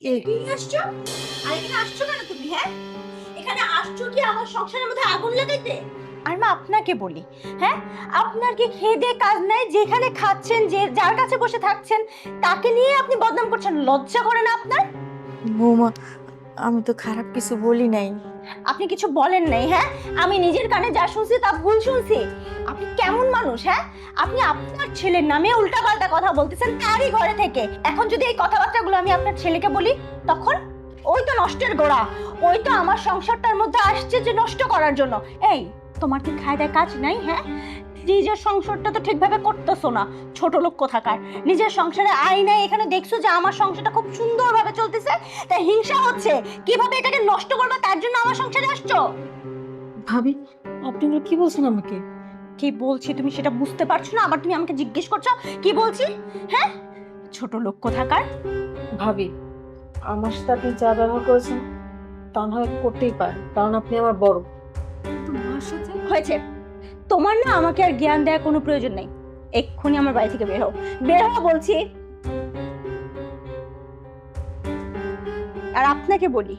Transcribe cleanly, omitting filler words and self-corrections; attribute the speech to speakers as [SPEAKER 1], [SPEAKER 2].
[SPEAKER 1] এখানে আসছো? আর এখানে আসছো কেন তুমি? হ্যাঁ, এখানে আসছো কি আমার সংসারের মধ্যে আগুন লাগাইতে? আর মা আপনাকে বলি, হ্যাঁ, আপনার কি খেয়ে দেয়ে কাজ নাই? যেখানে খাচ্ছেন, যে যার কাছে বসে থাকছেন, তাকে নিয়ে আপনি বদনাম করছেন। লজ্জা করে না আপনার?
[SPEAKER 2] বৌমা, আমি তো খারাপ কিছু বলি নাই।
[SPEAKER 1] আপনি কিছু বলেন নাই, হ্যাঁ? আমি নিজের কানে যা শুনছি তা ভুল শুনছি। আপনি কেমন মানুষ, হ্যাঁ? আপনি আপনার ছেলের নামে উল্টাপাল্টা কথা বলতেছেন তারই ঘরে থেকে। এখন যদি এই কথাবার্তাগুলো আমি আপনার ছেলেকে বলি, তখন ওই তো নষ্টের গোড়া। ওই তো আমার সংসারটার মধ্যে আসছে যে নষ্ট করার জন্য। এই, তোমার কি খায় দায় কাজ নাই, হ্যাঁ? নিজের সংসারটা তো ঠিকভাবে করতেছো না, ছোট লোক কোথাকার। নিজের সংসারে আয় নাই, এখানে দেখছো যে আমার সংসারটা খুব সুন্দরভাবে চলতেছে, তাই হিংসা হচ্ছে। কিভাবে এটাকে নষ্ট করবে তার জন্য আমার সংসারে আসছো।
[SPEAKER 2] ভাবি, আপনি এগুলো কি বলছেন আমাকে?
[SPEAKER 1] কি বলছি তুমি সেটা বুঝতে পারছো না, আবার তুমি আমাকে জিজ্ঞেস করছো কি বলছি? হ্যাঁ, ছোট লোক কোথাকার।
[SPEAKER 2] ভাবি, আমার সাথে আপনি যা ব্যবহার করেছেন তা না হয় করতেই পারেন, কারণ আপনি আমার বড়। কিন্তু মার সাথে
[SPEAKER 1] হয়েছে, তোমার না আমাকে আর জ্ঞান দেওয়ার কোনো প্রয়োজন নেই। এক্ষুনি আমার বাড়ি থেকে বের হও, বের হও বলছি। আর আপনাকে বলি,